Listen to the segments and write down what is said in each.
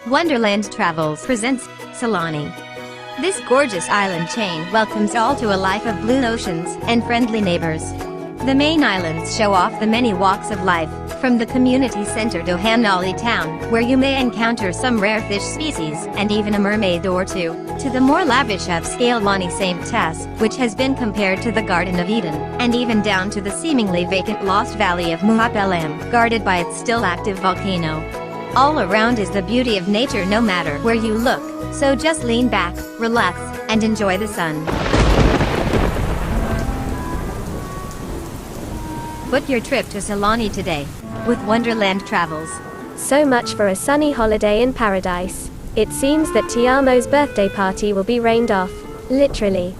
Wonderland Travels presents Solani. This gorgeous island chain welcomes all to a life of blue oceans and friendly neighbors. The main islands show off the many walks of life, from the community-centered Ohan'ali town, where you may encounter some rare fish species and even a mermaid or two, to the more lavish upscale Mani Saint Tas, which has been compared to the Garden of Eden, and even down to the seemingly vacant lost valley of Pel'am, guarded by its still active volcano. All around is the beauty of nature no matter where you look, so just lean back, relax, and enjoy the sun. Book your trip to Solani today with Wonderland Travels. So much for a sunny holiday in paradise. It seems that Tiamo's birthday party will be rained off, literally.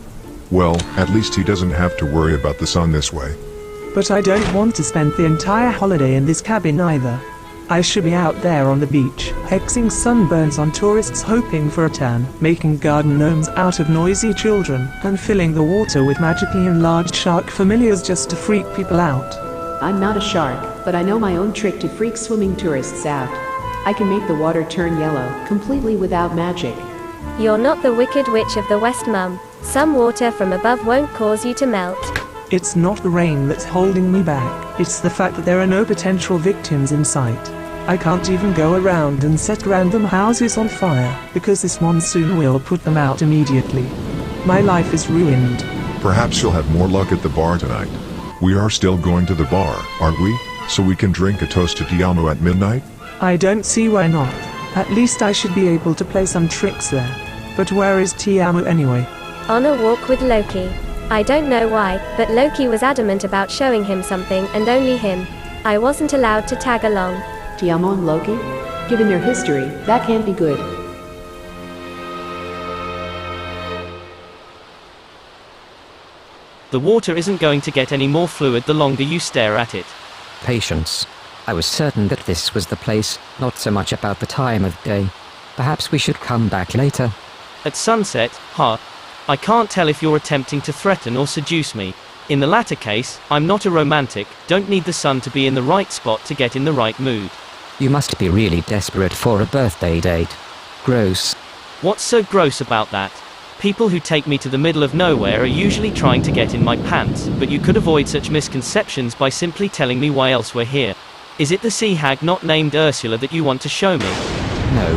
Well, at least he doesn't have to worry about the sun this way. But I don't want to spend the entire holiday in this cabin either. I should be out there on the beach, hexing sunburns on tourists hoping for a tan, making garden gnomes out of noisy children, and filling the water with magically enlarged shark familiars just to freak people out. I'm not a shark, but I know my own trick to freak swimming tourists out. I can make the water turn yellow, completely without magic. You're not the Wicked Witch of the West, Mum. Some water from above won't cause you to melt. It's not the rain that's holding me back, it's the fact that there are no potential victims in sight. I can't even go around and set random houses on fire, because this monsoon will put them out immediately. My life is ruined. Perhaps you'll have more luck at the bar tonight. We are still going to the bar, aren't we? So we can drink a toast to Tiamo at midnight? I don't see why not. At least I should be able to play some tricks there. But where is Tiamo anyway? On a walk with Loki. I don't know why, but Loki was adamant about showing him something, and only him. I wasn't allowed to tag along. Tiamo and Loki? Given their history, that can't be good. The water isn't going to get any more fluid the longer you stare at it. Patience. I was certain that this was the place, not so much about the time of day. Perhaps we should come back later. At sunset, huh? I can't tell if you're attempting to threaten or seduce me. In the latter case, I'm not a romantic, don't need the sun to be in the right spot to get in the right mood. You must be really desperate for a birthday date. Gross. What's so gross about that? People who take me to the middle of nowhere are usually trying to get in my pants, but you could avoid such misconceptions by simply telling me why else we're here. Is it the sea hag not named Ursula that you want to show me? No.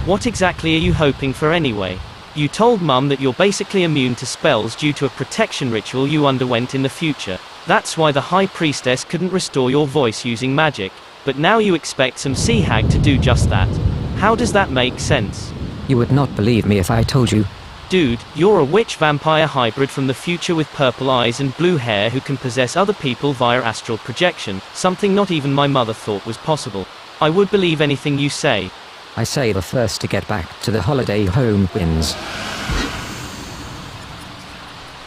What exactly are you hoping for anyway? You told Mum that you're basically immune to spells due to a protection ritual you underwent in the future. That's why the High Priestess couldn't restore your voice using magic. But now you expect some sea hag to do just that. How does that make sense? You would not believe me if I told you. Dude, you're a witch-vampire hybrid from the future with purple eyes and blue hair who can possess other people via astral projection, something not even my mother thought was possible. I would believe anything you say. I say the first to get back to the holiday home wins.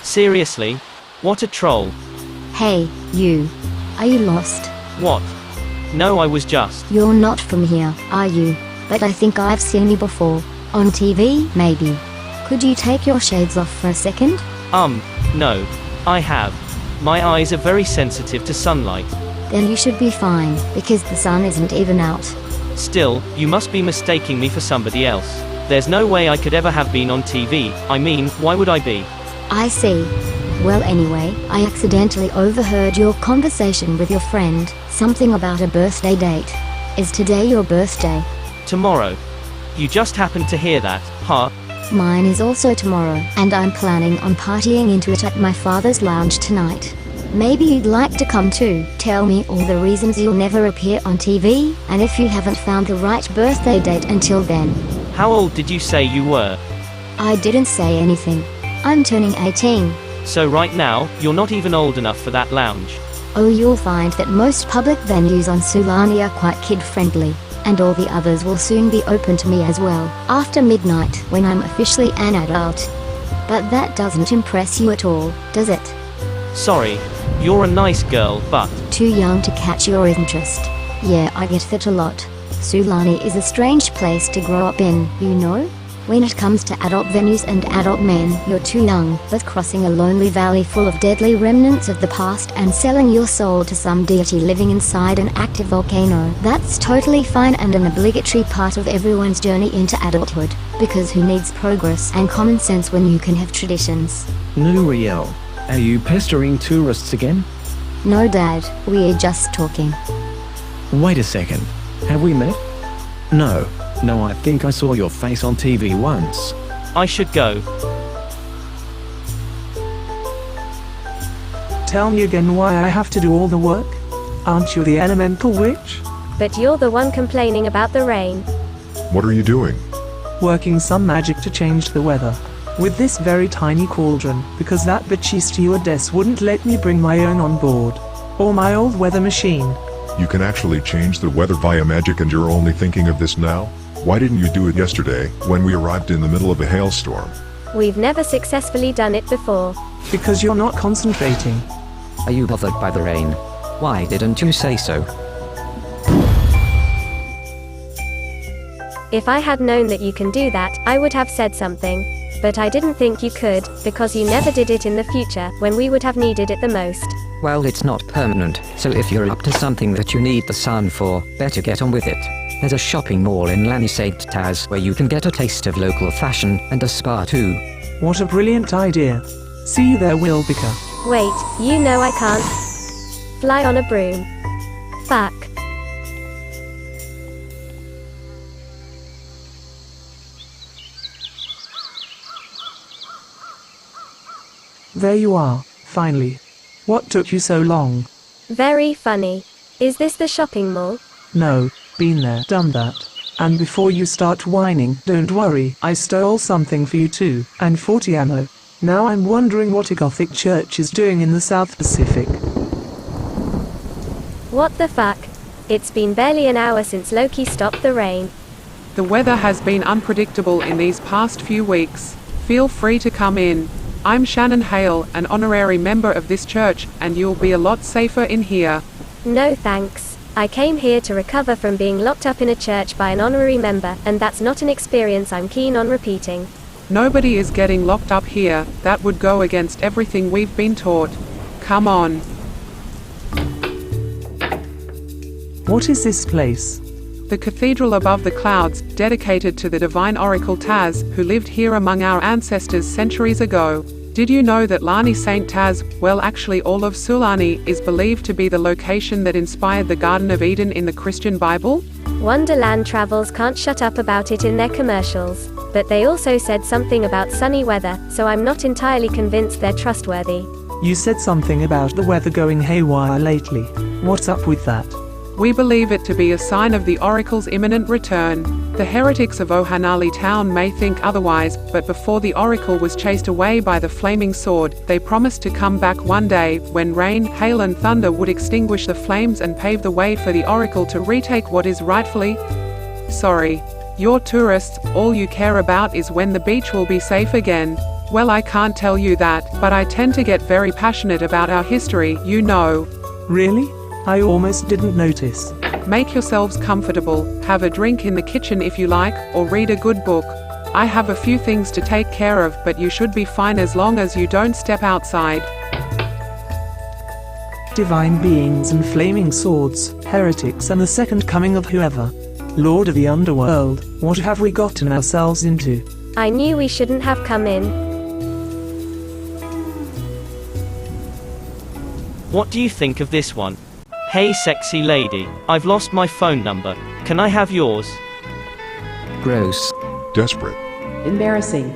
Seriously? What a troll. Hey, you. Are you lost? What? No, I was just... You're not from here, are you? But I think I've seen you before. On TV, maybe. Could you take your shades off for a second? No. I have. My eyes are very sensitive to sunlight. Then you should be fine, because the sun isn't even out. Still, you must be mistaking me for somebody else. There's no way I could ever have been on TV. I mean, why would I be? I see. Well, anyway, I accidentally overheard your conversation with your friend, something about a birthday date. Is today your birthday? Tomorrow. You just happened to hear that, huh? Mine is also tomorrow, and I'm planning on partying into it at my father's lounge tonight. Maybe you'd like to come too. Tell me all the reasons you'll never appear on TV, and if you haven't found the right birthday date until then. How old did you say you were? I didn't say anything. I'm turning 18. So right now, you're not even old enough for that lounge. Oh, you'll find that most public venues on Solani are quite kid-friendly, and all the others will soon be open to me as well, after midnight, when I'm officially an adult. But that doesn't impress you at all, does it? Sorry. You're a nice girl, but... Too young to catch your interest. Yeah, I get that a lot. Solani is a strange place to grow up in, you know? When it comes to adult venues and adult men, you're too young, but crossing a lonely valley full of deadly remnants of the past and selling your soul to some deity living inside an active volcano, that's totally fine and an obligatory part of everyone's journey into adulthood. Because who needs progress and common sense when you can have traditions? Nuriel, are you pestering tourists again? No, Dad, we're just talking. Wait a second. Have we met? No, I think I saw your face on TV once. I should go. Tell me again why I have to do all the work? Aren't you the elemental witch? But you're the one complaining about the rain. What are you doing? Working some magic to change the weather. With this very tiny cauldron, because that bitchy stewardess wouldn't let me bring my own on board. Or my old weather machine. You can actually change the weather via magic and you're only thinking of this now? Why didn't you do it yesterday, when we arrived in the middle of a hailstorm? We've never successfully done it before. Because you're not concentrating. Are you bothered by the rain? Why didn't you say so? If I had known that you can do that, I would have said something. But I didn't think you could, because you never did it in the future, when we would have needed it the most. Well, it's not permanent, so if you're up to something that you need the sun for, better get on with it. There's a shopping mall in Lani St. Taz where you can get a taste of local fashion, and a spa too. What a brilliant idea. See you there, Wilbica. Wait, you know I can't fly on a broom. Fuck. There you are, finally. What took you so long? Very funny. Is this the shopping mall? No, been there, done that. And before you start whining, don't worry, I stole something for you too, and for Tiamo. Now I'm wondering what a Gothic church is doing in the South Pacific. What the fuck? It's been barely an hour since Loki stopped the rain. The weather has been unpredictable in these past few weeks. Feel free to come in. I'm Shannon Hale, an honorary member of this church, and you'll be a lot safer in here. No thanks. I came here to recover from being locked up in a church by an honorary member, and that's not an experience I'm keen on repeating. Nobody is getting locked up here. That would go against everything we've been taught. Come on. What is this place? The cathedral above the clouds, dedicated to the divine oracle Taz, who lived here among our ancestors centuries ago. Did you know that Lani St. Taz, well actually all of Sulani, is believed to be the location that inspired the Garden of Eden in the Christian Bible? Wonderland Travels can't shut up about it in their commercials. But they also said something about sunny weather, so I'm not entirely convinced they're trustworthy. You said something about the weather going haywire lately. What's up with that? We believe it to be a sign of the oracle's imminent return. The heretics of Ohan'ali town may think otherwise, but before the oracle was chased away by the flaming sword, they promised to come back one day, when rain, hail and thunder would extinguish the flames and pave the way for the oracle to retake what is rightfully... Sorry. You're tourists, all you care about is when the beach will be safe again. Well, I can't tell you that, but I tend to get very passionate about our history, you know. Really? I almost didn't notice. Make yourselves comfortable, have a drink in the kitchen if you like, or read a good book. I have a few things to take care of, but you should be fine as long as you don't step outside. Divine beings and flaming swords, heretics and the second coming of whoever. Lord of the underworld, what have we gotten ourselves into? I knew we shouldn't have come in. What do you think of this one? Hey sexy lady, I've lost my phone number. Can I have yours? Gross. Desperate. Embarrassing.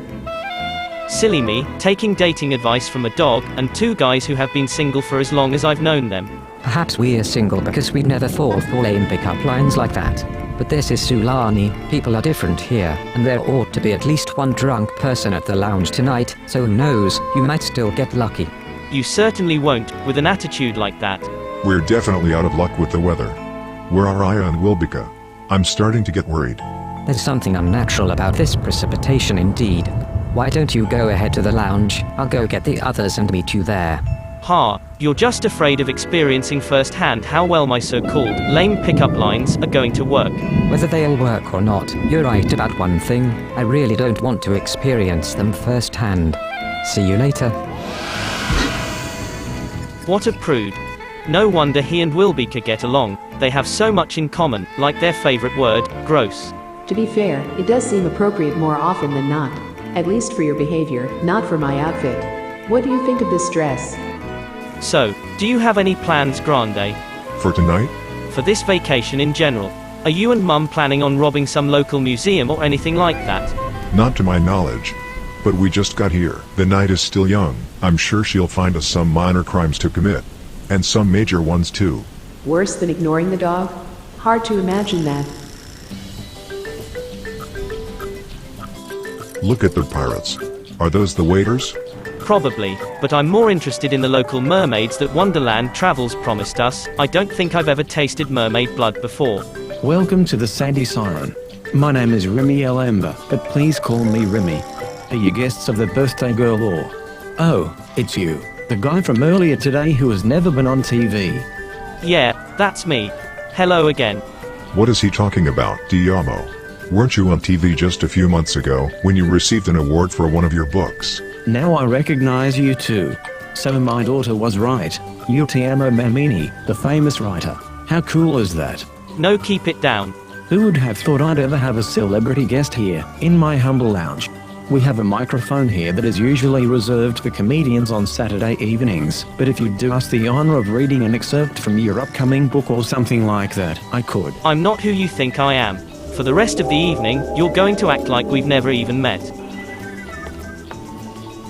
Silly me, taking dating advice from a dog, and two guys who have been single for as long as I've known them. Perhaps we're single because we never fall for lame pick-up lines like that. But this is Sulani, people are different here, and there ought to be at least one drunk person at the lounge tonight, so who knows, you might still get lucky. You certainly won't, with an attitude like that. We're definitely out of luck with the weather. Where are Aya and Wilbica? I'm starting to get worried. There's something unnatural about this precipitation indeed. Why don't you go ahead to the lounge? I'll go get the others and meet you there. Ha, you're just afraid of experiencing firsthand how well my so-called lame pickup lines are going to work. Whether they'll work or not, you're right about one thing. I really don't want to experience them firsthand. See you later. What a prude. No wonder he and Wilbica get along. They have so much in common, like their favorite word, gross. To be fair, it does seem appropriate more often than not. At least for your behavior, not for my outfit. What do you think of this dress? So, do you have any plans, Grande? For tonight? For this vacation in general? Are you and Mum planning on robbing some local museum or anything like that? Not to my knowledge. But we just got here. The night is still young. I'm sure she'll find us some minor crimes to commit. And some major ones too. Worse than ignoring the dog? Hard to imagine that. Look at the pirates. Are those the waiters? Probably, but I'm more interested in the local mermaids that Wonderland Travels promised us. I don't think I've ever tasted mermaid blood before. Welcome to the Sandy Siren. My name is Remy Elemba, but please call me Remy. Are you guests of the birthday girl or? Oh, it's you. The guy from earlier today who has never been on TV. Yeah, that's me. Hello again. What is he talking about, Tiamo? Weren't you on TV just a few months ago when you received an award for one of your books? Now I recognize you too. So my daughter was right. You're Tiamo Mammini, the famous writer. How cool is that? No, keep it down. Who would have thought I'd ever have a celebrity guest here, in my humble lounge? We have a microphone here that is usually reserved for comedians on Saturday evenings, but if you do us the honor of reading an excerpt from your upcoming book or something like that, I could. I'm not who you think I am. For the rest of the evening, you're going to act like we've never even met.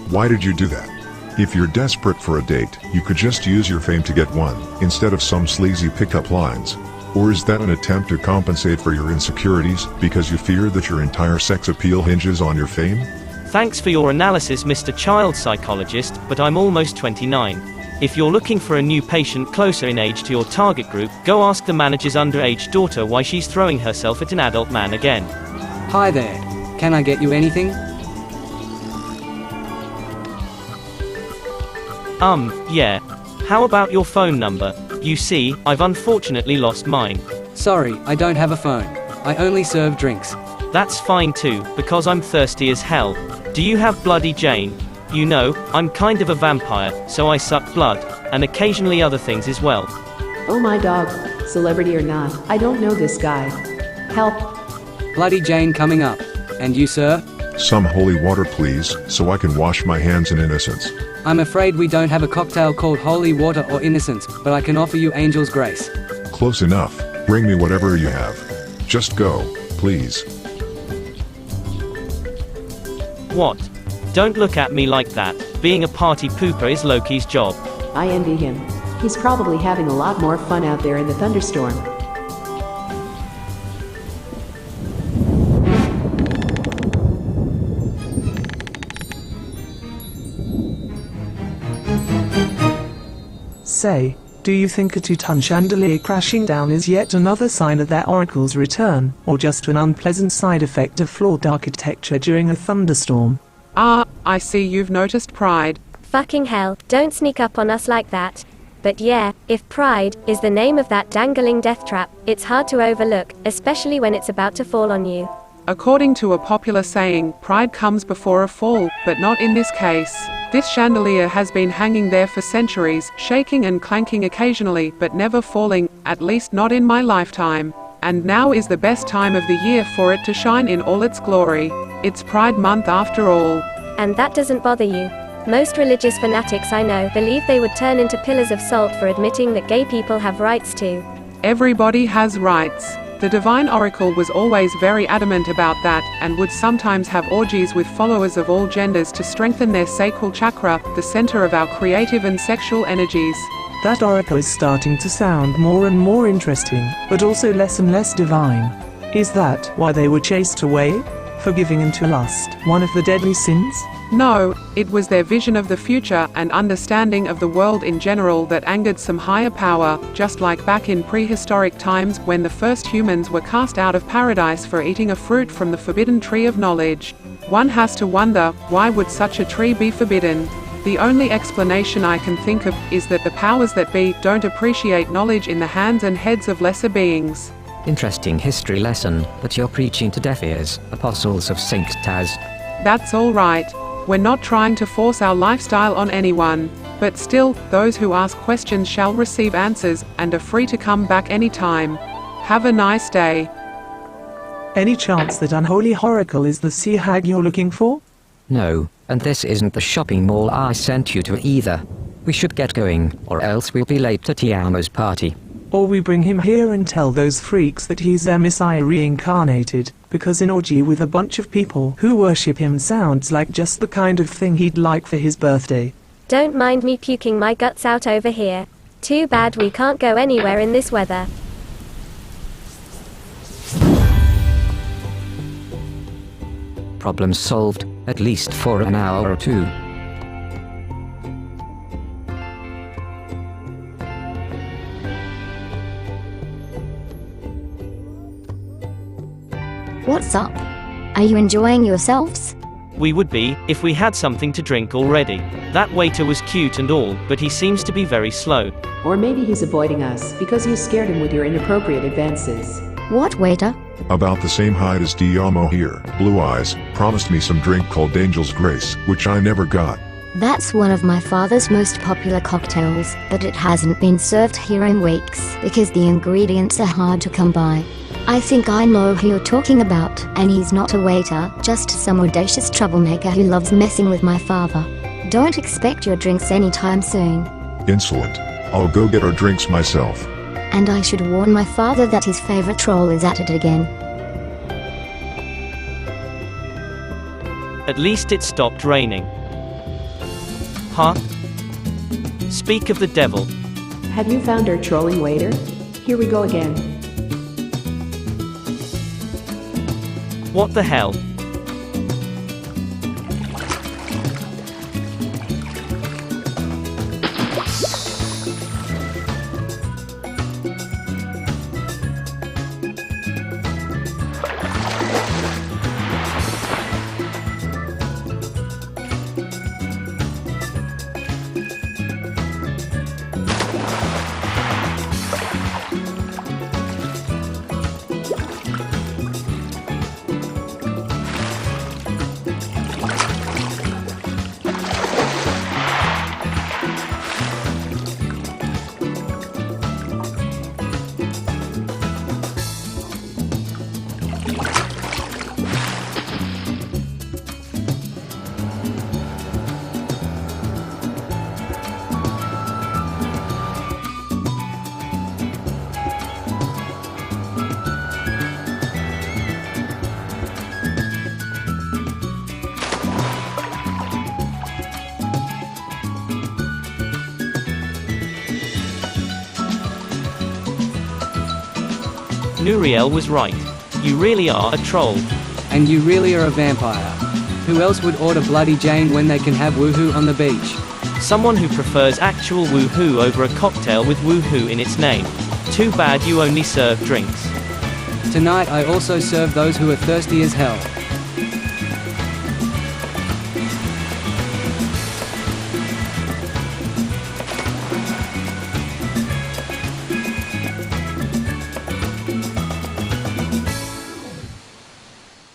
Why did you do that? If you're desperate for a date, you could just use your fame to get one, instead of some sleazy pickup lines. Or is that an attempt to compensate for your insecurities, because you fear that your entire sex appeal hinges on your fame? Thanks for your analysis, Mr. Child Psychologist, but I'm almost 29. If you're looking for a new patient closer in age to your target group, go ask the manager's underage daughter why she's throwing herself at an adult man again. Hi there. Can I get you anything? Yeah. How about your phone number? You see, I've unfortunately lost mine. Sorry, I don't have a phone. I only serve drinks. That's fine too, because I'm thirsty as hell. Do you have Bloody Jane? You know, I'm kind of a vampire, so I suck blood, and occasionally other things as well. Oh my dog, celebrity or not, I don't know this guy. Help. Bloody Jane coming up. And you, sir? Some holy water please, so I can wash my hands in innocence. I'm afraid we don't have a cocktail called holy water or innocence, but I can offer you angel's grace. Close enough. Bring me whatever you have. Just go, please. What? Don't look at me like that. Being a party pooper is Loki's job. I envy him. He's probably having a lot more fun out there in the thunderstorm. Say, do you think a 2-ton chandelier crashing down is yet another sign of that oracle's return, or just an unpleasant side effect of flawed architecture during a thunderstorm? Ah, I see you've noticed Pride. Fucking hell, don't sneak up on us like that. But yeah, if Pride is the name of that dangling death trap, it's hard to overlook, especially when it's about to fall on you. According to a popular saying, pride comes before a fall, but not in this case. This chandelier has been hanging there for centuries, shaking and clanking occasionally, but never falling, at least not in my lifetime. And now is the best time of the year for it to shine in all its glory. It's Pride Month after all. And that doesn't bother you. Most religious fanatics I know believe they would turn into pillars of salt for admitting that gay people have rights too. Everybody has rights. The Divine Oracle was always very adamant about that, and would sometimes have orgies with followers of all genders to strengthen their sacral chakra, the center of our creative and sexual energies. That oracle is starting to sound more and more interesting, but also less and less divine. Is that why they were chased away? For giving into lust, one of the deadly sins? No, it was their vision of the future and understanding of the world in general that angered some higher power, just like back in prehistoric times when the first humans were cast out of paradise for eating a fruit from the forbidden tree of knowledge. One has to wonder, why would such a tree be forbidden? The only explanation I can think of is that the powers that be don't appreciate knowledge in the hands and heads of lesser beings. Interesting history lesson, but you're preaching to deaf ears, apostles of Saint Taz. That's all right. We're not trying to force our lifestyle on anyone. But still, those who ask questions shall receive answers, and are free to come back anytime. Have a nice day. Any chance that unholy oracle is the sea hag you're looking for? No, and this isn't the shopping mall I sent you to either. We should get going, or else we'll be late to Tiamo's party. Or we bring him here and tell those freaks that he's their messiah reincarnated, because an orgy with a bunch of people who worship him sounds like just the kind of thing he'd like for his birthday. Don't mind me puking my guts out over here. Too bad we can't go anywhere in this weather. Problem solved, at least for an hour or two. What's up? Are you enjoying yourselves? We would be, if we had something to drink already. That waiter was cute and all, but he seems to be very slow. Or maybe he's avoiding us because you scared him with your inappropriate advances. What, waiter? About the same height as Tiamo here, blue eyes, promised me some drink called Angel's Grace, which I never got. That's one of my father's most popular cocktails, but it hasn't been served here in weeks because the ingredients are hard to come by. I think I know who you're talking about, and he's not a waiter, just some audacious troublemaker who loves messing with my father. Don't expect your drinks anytime soon. Insolent. I'll go get our drinks myself. And I should warn my father that his favorite troll is at it again. At least it stopped raining. Huh? Speak of the devil. Have you found our trolling waiter? Here we go again. What the hell? Nuriel was right. You really are a troll. And you really are a vampire. Who else would order Bloody Jane when they can have woohoo on the beach? Someone who prefers actual woohoo over a cocktail with woohoo in its name. Too bad you only serve drinks. Tonight I also serve those who are thirsty as hell.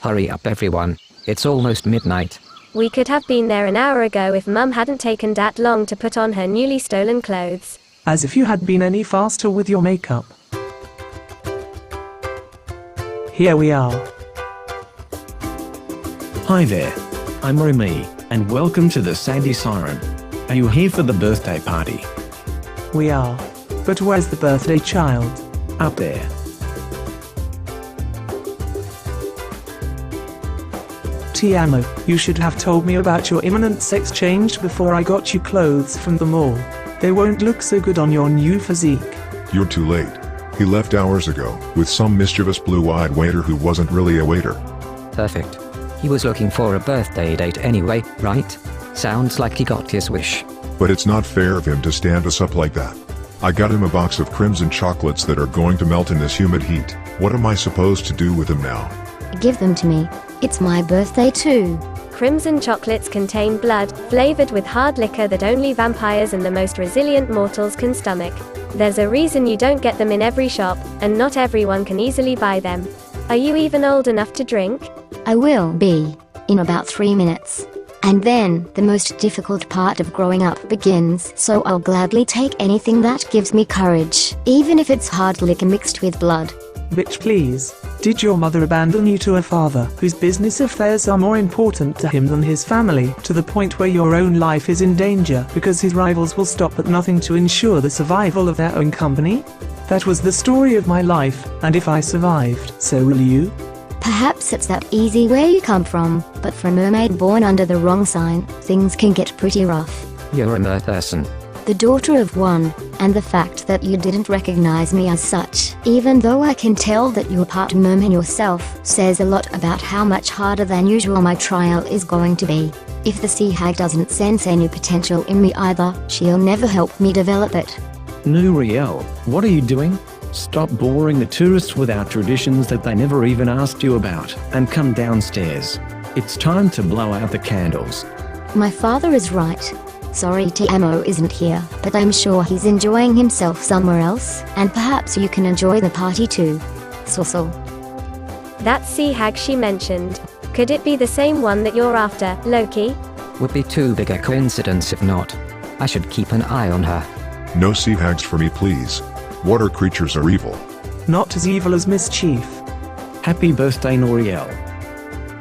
Hurry up everyone, it's almost midnight. We could have been there an hour ago if Mum hadn't taken that long to put on her newly stolen clothes. As if you had been any faster with your makeup. Here we are. Hi there. I'm Remy, and welcome to the Sandy Siren. Are you here for the birthday party? We are. But where's the birthday child? Up there. Tiamo, you should have told me about your imminent sex change before I got you clothes from the mall. They won't look so good on your new physique. You're too late. He left hours ago, with some mischievous blue-eyed waiter who wasn't really a waiter. Perfect. He was looking for a birthday date anyway, right? Sounds like he got his wish. But it's not fair of him to stand us up like that. I got him a box of crimson chocolates that are going to melt in this humid heat. What am I supposed to do with them now? Give them to me. It's my birthday too. crimson chocolates contain blood, flavored with hard liquor that only vampires and the most resilient mortals can stomach. There's a reason you don't get them in every shop, and not everyone can easily buy them. Are you even old enough to drink? I will be. In about 3 minutes. And then, the most difficult part of growing up begins, so I'll gladly take anything that gives me courage, even if it's hard liquor mixed with blood. Bitch, please. Did your mother abandon you to a father whose business affairs are more important to him than his family, to the point where your own life is in danger because his rivals will stop at nothing to ensure the survival of their own company? That was the story of my life, and if I survived, so will you? Perhaps it's that easy where you come from, but for a mermaid born under the wrong sign, things can get pretty rough. You're a mer person. The daughter of one, and the fact that you didn't recognize me as such, even though I can tell that you're part merman yourself, says a lot about how much harder than usual my trial is going to be. If the sea hag doesn't sense any potential in me either, she'll never help me develop it. Nuriel, what are you doing? Stop boring the tourists with our traditions that they never even asked you about, and come downstairs. It's time to blow out the candles. My father is right. Sorry Tiamo isn't here, but I'm sure he's enjoying himself somewhere else, and perhaps you can enjoy the party too. Sorsel. That sea hag she mentioned. Could it be the same one that you're after, Loki? Would be too big a coincidence if not. I should keep an eye on her. No sea hags for me, please. Water creatures are evil. Not as evil as mischief. Happy birthday, Nuriel.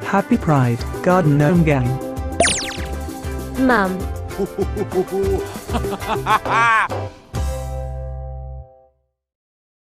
Happy Pride, Garden Gnome Gang. Mum.